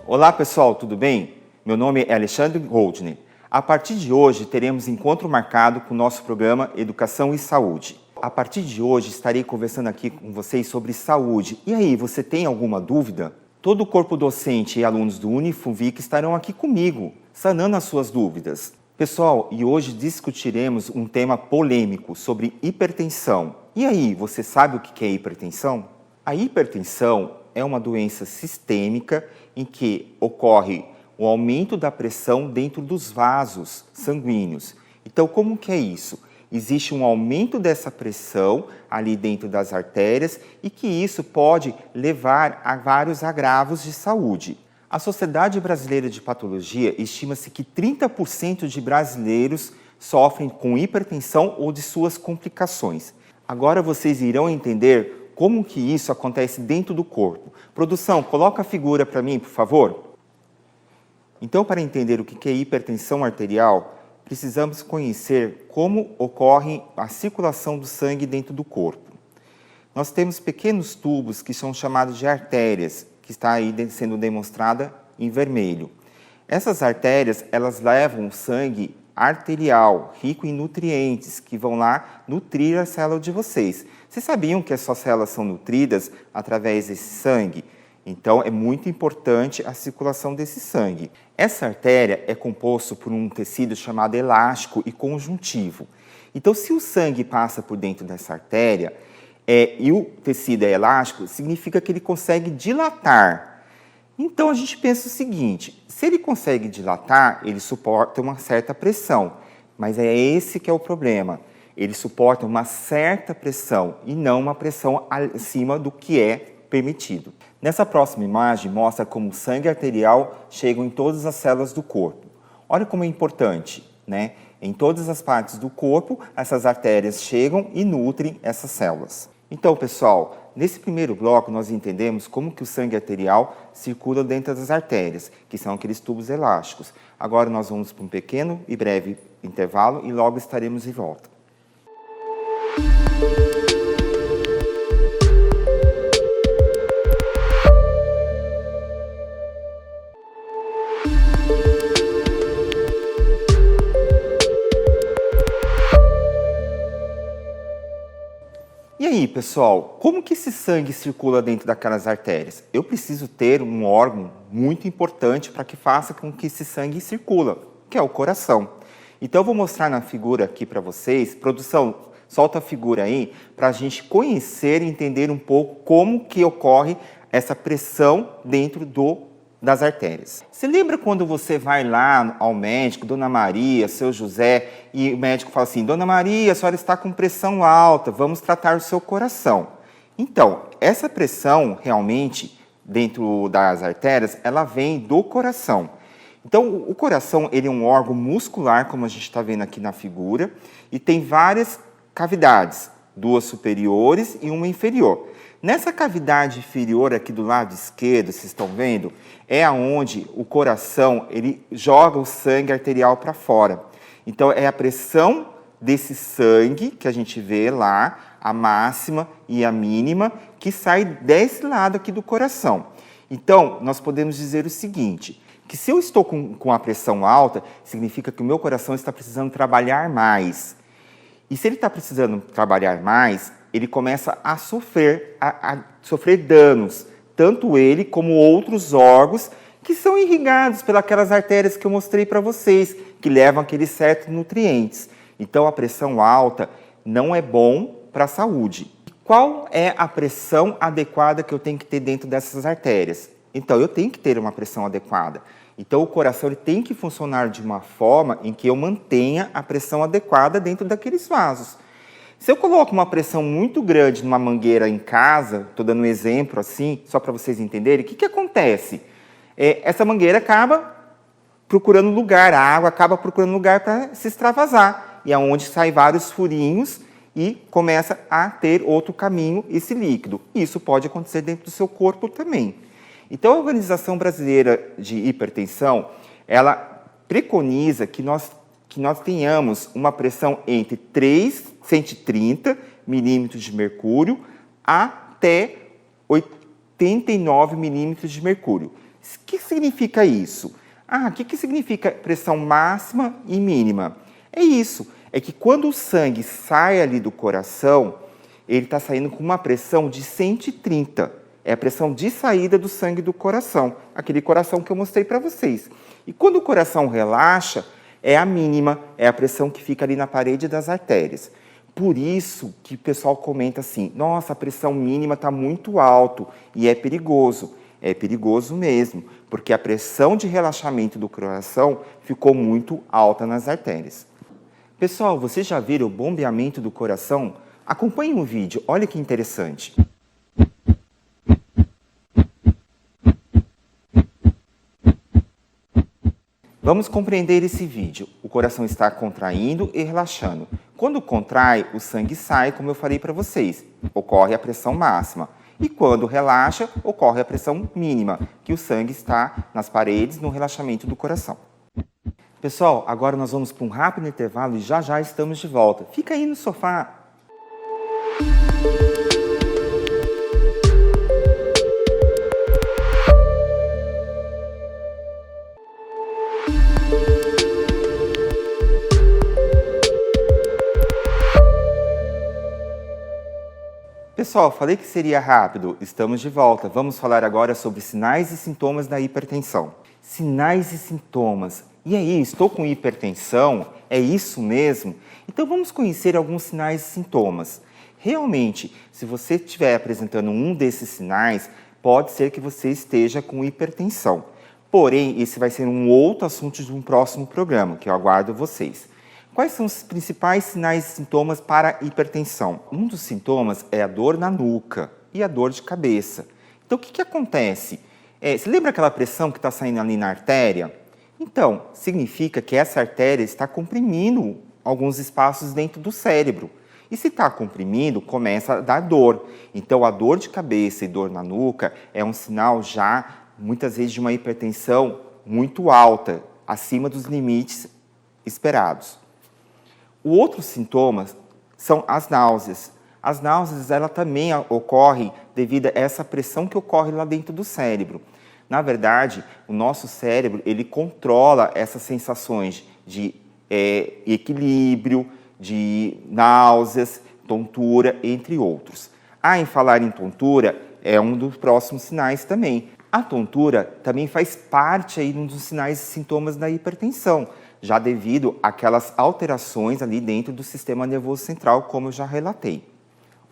Olá pessoal, tudo bem? Meu nome é Alexandre Goldner. A partir de hoje teremos encontro marcado com o nosso programa Educação e Saúde. A partir de hoje estarei conversando aqui com vocês sobre saúde. E aí, você tem alguma dúvida? Todo o corpo docente e alunos do Unifunvic estarão aqui comigo, sanando as suas dúvidas. Pessoal, e hoje discutiremos um tema polêmico sobre hipertensão. E aí, você sabe o que é hipertensão? A hipertensão é uma doença sistêmica em que ocorre o aumento da pressão dentro dos vasos sanguíneos. Então, como que é isso? Existe um aumento dessa pressão ali dentro das artérias e que isso pode levar a vários agravos de saúde. A Sociedade Brasileira de Patologia estima-se que 30% de brasileiros sofrem com hipertensão ou de suas complicações. Agora vocês irão entender como que isso acontece dentro do corpo. Produção, coloca a figura para mim, por favor. Então, para entender o que é hipertensão arterial, precisamos conhecer como ocorre a circulação do sangue dentro do corpo. Nós temos pequenos tubos que são chamados de artérias, que está aí sendo demonstrada em vermelho. Essas artérias, elas levam o sangue arterial, rico em nutrientes, que vão lá nutrir a célula de vocês. Vocês sabiam que as suas células são nutridas através desse sangue? Então, é muito importante a circulação desse sangue. Essa artéria é composta por um tecido chamado elástico e conjuntivo. Então, se o sangue passa por dentro dessa artéria e o tecido é elástico, significa que ele consegue dilatar. Então, a gente pensa o seguinte, se ele consegue dilatar, ele suporta uma certa pressão. Mas é esse que é o problema. Ele suporta uma certa pressão e não uma pressão acima do que é permitido. Nessa próxima imagem mostra como o sangue arterial chega em todas as células do corpo. Olha como é importante, né? Em todas as partes do corpo, essas artérias chegam e nutrem essas células. Então, pessoal, nesse primeiro bloco nós entendemos como que o sangue arterial circula dentro das artérias, que são aqueles tubos elásticos. Agora nós vamos para um pequeno e breve intervalo e logo estaremos de volta. E aí, pessoal, como que esse sangue circula dentro daquelas artérias? Eu preciso ter um órgão muito importante para que faça com que esse sangue circula, que é o coração. Então, eu vou mostrar na figura aqui para vocês. Produção, solta a figura aí, para a gente conhecer e entender um pouco como que ocorre essa pressão dentro das artérias. Você lembra quando você vai lá ao médico, Dona Maria, seu José, e o médico fala assim, Dona Maria, a senhora está com pressão alta, vamos tratar o seu coração. Então, essa pressão realmente dentro das artérias, ela vem do coração. Então, o coração ele é um órgão muscular, como a gente está vendo aqui na figura, e tem várias cavidades, duas superiores e uma inferior. Nessa cavidade inferior aqui do lado esquerdo, vocês estão vendo, é onde o coração ele joga o sangue arterial para fora. Então, é a pressão desse sangue que a gente vê lá, a máxima e a mínima, que sai desse lado aqui do coração. Então, nós podemos dizer o seguinte, que se eu estou com a pressão alta, significa que o meu coração está precisando trabalhar mais. E se ele está precisando trabalhar mais, ele começa a sofrer danos, tanto ele como outros órgãos que são irrigados pelas artérias que eu mostrei para vocês, que levam aqueles certos nutrientes. Então, a pressão alta não é bom para a saúde. Qual é a pressão adequada que eu tenho que ter dentro dessas artérias? Então, eu tenho que ter uma pressão adequada. Então, o coração ele tem que funcionar de uma forma em que eu mantenha a pressão adequada dentro daqueles vasos. Se eu coloco uma pressão muito grande numa mangueira em casa, estou dando um exemplo assim, só para vocês entenderem, o que acontece? Essa mangueira acaba procurando lugar, a água acaba procurando lugar para se extravasar, e é onde saem vários furinhos e começa a ter outro caminho esse líquido. Isso pode acontecer dentro do seu corpo também. Então, a Organização Brasileira de Hipertensão, ela preconiza que nós tenhamos uma pressão entre 130 milímetros de mercúrio até 89 milímetros de mercúrio. O que significa isso? O que significa pressão máxima e mínima? É isso, é que quando o sangue sai ali do coração, ele está saindo com uma pressão de 130. É a pressão de saída do sangue do coração, aquele coração que eu mostrei para vocês. E quando o coração relaxa, é a mínima, é a pressão que fica ali na parede das artérias. Por isso que o pessoal comenta assim, nossa, a pressão mínima está muito alto e é perigoso. É perigoso mesmo, porque a pressão de relaxamento do coração ficou muito alta nas artérias. Pessoal, vocês já viram o bombeamento do coração? Acompanhem o vídeo, olha que interessante. Vamos compreender esse vídeo. O coração está contraindo e relaxando. Quando contrai, o sangue sai, como eu falei para vocês. Ocorre a pressão máxima. E quando relaxa, ocorre a pressão mínima, que o sangue está nas paredes, no relaxamento do coração. Pessoal, agora nós vamos para um rápido intervalo e já estamos de volta. Fica aí no sofá. Pessoal, falei que seria rápido. Estamos de volta. Vamos falar agora sobre sinais e sintomas da hipertensão. Sinais e sintomas. E aí, estou com hipertensão? É isso mesmo? Então vamos conhecer alguns sinais e sintomas. Realmente, se você estiver apresentando um desses sinais, pode ser que você esteja com hipertensão. Porém, esse vai ser um outro assunto de um próximo programa, que eu aguardo vocês. Quais são os principais sinais e sintomas para a hipertensão? Um dos sintomas é a dor na nuca e a dor de cabeça. Então, o que acontece? Você lembra aquela pressão que está saindo ali na artéria? Então, significa que essa artéria está comprimindo alguns espaços dentro do cérebro. E se está comprimindo, começa a dar dor. Então, a dor de cabeça e dor na nuca é um sinal já, muitas vezes, de uma hipertensão muito alta, acima dos limites esperados. O outro sintoma são as náuseas. As náuseas ela também ocorrem devido a essa pressão que ocorre lá dentro do cérebro. Na verdade, o nosso cérebro ele controla essas sensações de equilíbrio, de náuseas, tontura, entre outros. Em falar em tontura, é um dos próximos sinais também. A tontura também faz parte aí um dos sinais e sintomas da hipertensão, já devido àquelas alterações ali dentro do sistema nervoso central, como eu já relatei.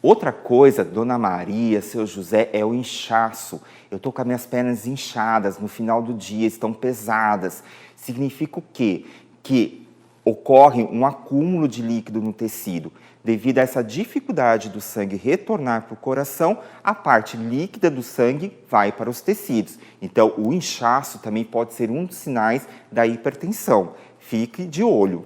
Outra coisa, Dona Maria, Seu José, é o inchaço. Eu estou com as minhas pernas inchadas, no final do dia estão pesadas. Significa o quê? Que ocorre um acúmulo de líquido no tecido. Devido a essa dificuldade do sangue retornar para o coração, a parte líquida do sangue vai para os tecidos. Então, o inchaço também pode ser um dos sinais da hipertensão. Fique de olho.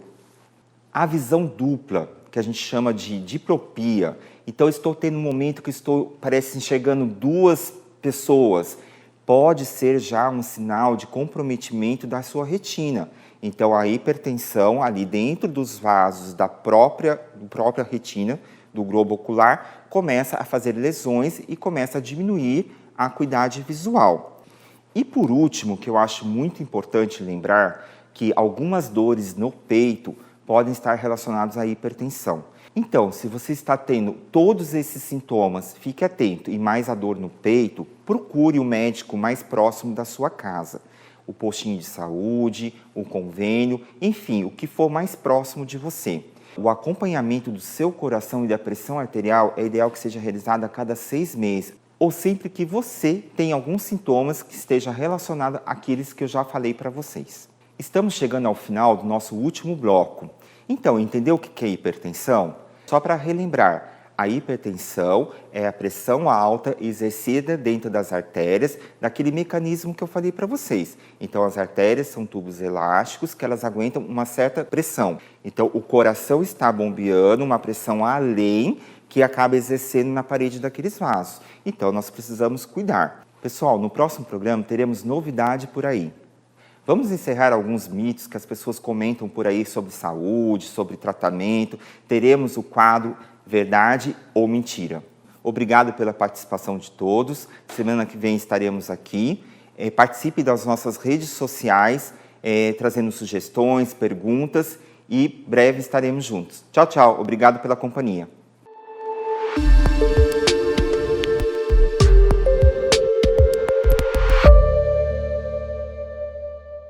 A visão dupla, que a gente chama de diplopia. Então, estou tendo um momento que parece enxergando duas pessoas. Pode ser já um sinal de comprometimento da sua retina. Então, a hipertensão ali dentro dos vasos da própria retina, do globo ocular, começa a fazer lesões e começa a diminuir a acuidade visual. E por último, que eu acho muito importante lembrar, que algumas dores no peito podem estar relacionadas à hipertensão. Então, se você está tendo todos esses sintomas, fique atento e mais a dor no peito, procure o médico mais próximo da sua casa. O postinho de saúde, o convênio, enfim, o que for mais próximo de você. O acompanhamento do seu coração e da pressão arterial é ideal que seja realizado a cada 6 meses, ou sempre que você tem alguns sintomas que esteja relacionado àqueles que eu já falei para vocês. Estamos chegando ao final do nosso último bloco. Então, entendeu o que é hipertensão? Só para relembrar, a hipertensão é a pressão alta exercida dentro das artérias, daquele mecanismo que eu falei para vocês. Então, as artérias são tubos elásticos que elas aguentam uma certa pressão. Então, o coração está bombeando uma pressão além que acaba exercendo na parede daqueles vasos. Então, nós precisamos cuidar. Pessoal, no próximo programa teremos novidade por aí. Vamos encerrar alguns mitos que as pessoas comentam por aí sobre saúde, sobre tratamento. Teremos o quadro Verdade ou Mentira. Obrigado pela participação de todos. Semana que vem estaremos aqui. Participe das nossas redes sociais, trazendo sugestões, perguntas e breve estaremos juntos. Tchau, tchau. Obrigado pela companhia.